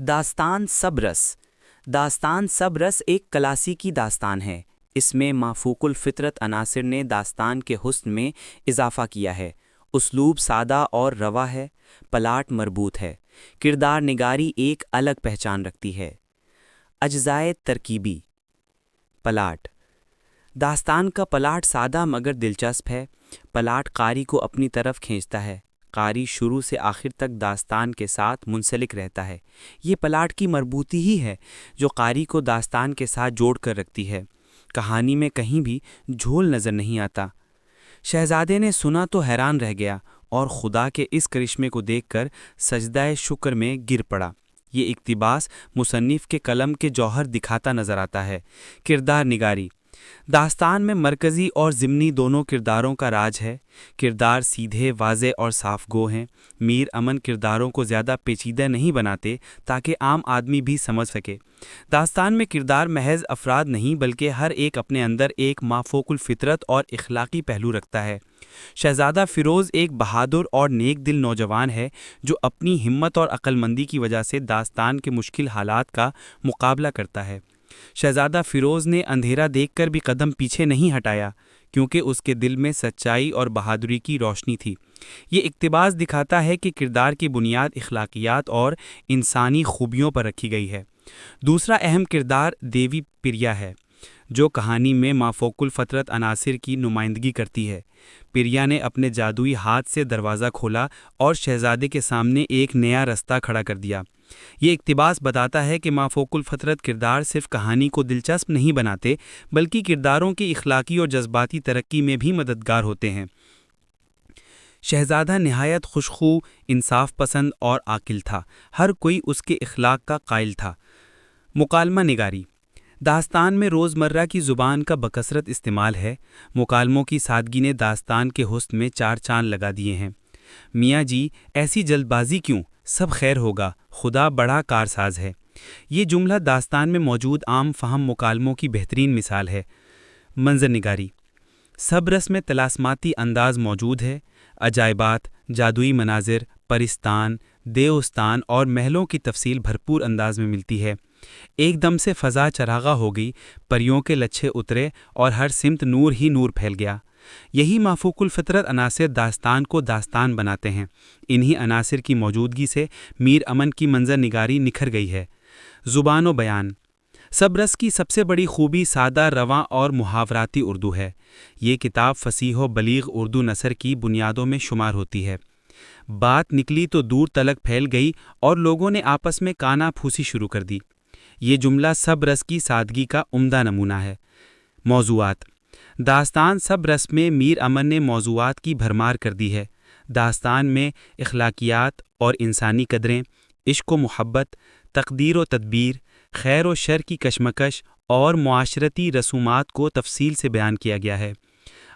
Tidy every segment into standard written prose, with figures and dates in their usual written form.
داستان سب رس داستان سب رس ایک کلاسیکی داستان ہے۔ اس میں مافوق الفطرت عناصر نے داستان کے حسن میں اضافہ کیا ہے۔ اسلوب سادہ اور روا ہے، پلاٹ مربوط ہے، کردار نگاری ایک الگ پہچان رکھتی ہے۔ اجزائے ترکیبی پلاٹ داستان کا پلاٹ سادہ مگر دلچسپ ہے۔ پلاٹ قاری کو اپنی طرف کھینچتا ہے۔ قاری شروع سے آخر تک داستان کے ساتھ منسلک رہتا ہے۔ یہ پلاٹ کی مربوطی ہی ہے جو قاری کو داستان کے ساتھ جوڑ کر رکھتی ہے۔ کہانی میں کہیں بھی جھول نظر نہیں آتا۔ شہزادے نے سنا تو حیران رہ گیا اور خدا کے اس کرشمے کو دیکھ کر سجدہ شکر میں گر پڑا۔ یہ اقتباس مصنف کے قلم کے جوہر دکھاتا نظر آتا ہے۔ کردار نگاری داستان میں مرکزی اور ضمنی دونوں کرداروں کا راج ہے۔ کردار سیدھے، واضح اور صاف گو ہیں۔ میر امن کرداروں کو زیادہ پیچیدہ نہیں بناتے تاکہ عام آدمی بھی سمجھ سکے۔ داستان میں کردار محض افراد نہیں بلکہ ہر ایک اپنے اندر ایک مافوق الفطرت اور اخلاقی پہلو رکھتا ہے۔ شہزادہ فیروز ایک بہادر اور نیک دل نوجوان ہے جو اپنی ہمت اور عقل مندی کی وجہ سے داستان کے مشکل حالات کا مقابلہ کرتا ہے۔ شہزادہ فیروز نے اندھیرا دیکھ کر بھی قدم پیچھے نہیں ہٹایا کیونکہ اس کے دل میں سچائی اور بہادری کی روشنی تھی۔ یہ اقتباس دکھاتا ہے کہ کردار کی بنیاد اخلاقیات اور انسانی خوبیوں پر رکھی گئی ہے۔ دوسرا اہم کردار دیوی پریا ہے جو کہانی میں مافوق الفطرت عناصر کی نمائندگی کرتی ہے۔ پریا نے اپنے جادوئی ہاتھ سے دروازہ کھولا اور شہزادے کے سامنے ایک نیا رستہ کھڑا کر دیا۔ یہ اقتباس بتاتا ہے کہ مافوق الفطرت کردار صرف کہانی کو دلچسپ نہیں بناتے بلکہ کرداروں کی اخلاقی اور جذباتی ترقی میں بھی مددگار ہوتے ہیں۔ شہزادہ نہایت خوشخو، انصاف پسند اور عاقل تھا۔ ہر کوئی اس کے اخلاق کا قائل تھا۔ مکالمہ نگاری داستان میں روزمرہ کی زبان کا بکثرت استعمال ہے۔ مکالموں کی سادگی نے داستان کے حسن میں چار چاند لگا دیے ہیں۔ میاں جی ایسی جلد بازی کیوں، سب خیر ہوگا، خدا بڑا کارساز ہے۔ یہ جملہ داستان میں موجود عام فہم مکالموں کی بہترین مثال ہے۔ منظر نگاری سب رس میں طلاسماتی انداز موجود ہے۔ عجائبات، جادوئی مناظر، پرستان، دیوستان اور محلوں کی تفصیل بھرپور انداز میں ملتی ہے۔ ایک دم سے فضا چراغاں ہو گئی، پریوں کے لچھے اترے اور ہر سمت نور ہی نور پھیل گیا۔ یہی مافوق الفطرت عناصر داستان کو داستان بناتے ہیں۔ انہی عناصر کی موجودگی سے میر امن کی منظر نگاری نکھر گئی ہے۔ زبان و بیان سب رس کی سب سے بڑی خوبی سادہ، رواں اور محاوراتی اردو ہے۔ یہ کتاب فصیح و بلیغ اردو نثر کی بنیادوں میں شمار ہوتی ہے۔ بات نکلی تو دور تلک پھیل گئی اور لوگوں نے آپس میں کانا پھوسی شروع کر دی۔ یہ جملہ سب رس کی سادگی کا عمدہ نمونہ ہے۔ موضوعات داستان سب رس میں میر امن نے موضوعات کی بھرمار کر دی ہے۔ داستان میں اخلاقیات اور انسانی قدریں، عشق و محبت، تقدیر و تدبیر، خیر و شر کی کشمکش اور معاشرتی رسومات کو تفصیل سے بیان کیا گیا ہے۔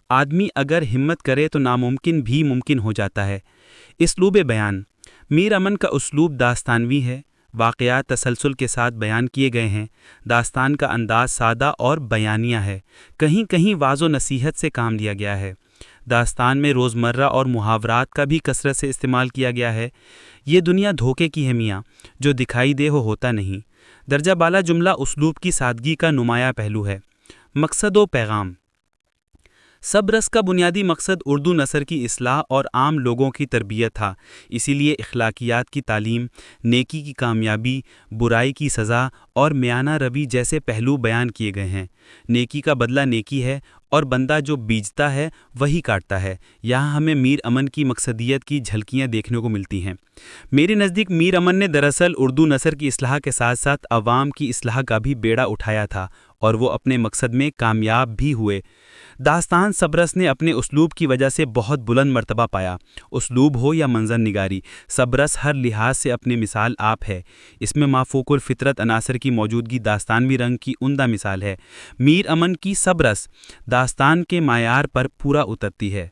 آدمی اگر ہمت کرے تو ناممکن بھی ممکن ہو جاتا ہے۔ اسلوب بیان میر امن کا اسلوب داستانوی ہے۔ واقعات تسلسل کے ساتھ بیان کیے گئے ہیں۔ داستان کا انداز سادہ اور بیانیہ ہے۔ کہیں کہیں واضح و نصیحت سے کام لیا گیا ہے۔ داستان میں روزمرہ اور محاورات کا بھی کثرت سے استعمال کیا گیا ہے۔ یہ دنیا دھوکے کی ہے میاں، جو دکھائی دے وہ ہوتا نہیں۔ درجہ بالا جملہ اسلوب کی سادگی کا نمایاں پہلو ہے۔ مقصد و پیغام سب رس کا بنیادی مقصد اردو نثر کی اصلاح اور عام لوگوں کی تربیت تھا۔ اسی لیے اخلاقیات کی تعلیم، نیکی کی کامیابی، برائی کی سزا اور میانہ روی جیسے پہلو بیان کیے گئے ہیں۔ نیکی کا بدلہ نیکی ہے اور بندہ جو بیجتا ہے وہی کاٹتا ہے۔ یہاں ہمیں میر امن کی مقصدیت کی جھلکیاں دیکھنے کو ملتی ہیں۔ میرے نزدیک میر امن نے دراصل اردو نثر کی اصلاح کے ساتھ ساتھ عوام کی اصلاح کا بھی بیڑا اٹھایا تھا اور وہ اپنے مقصد میں کامیاب بھی ہوئے۔ داستان سب رس نے اپنے اسلوب کی وجہ سے بہت بلند مرتبہ پایا۔ اسلوب ہو یا منظر نگاری، سب رس ہر لحاظ سے اپنی مثال آپ ہے۔ اس میں مافوق الفطرت عناصر کی موجودگی داستانوی رنگ کی عمدہ مثال ہے۔ میر امن کی سب رس داستان کے معیار پر پورا اترتی ہے۔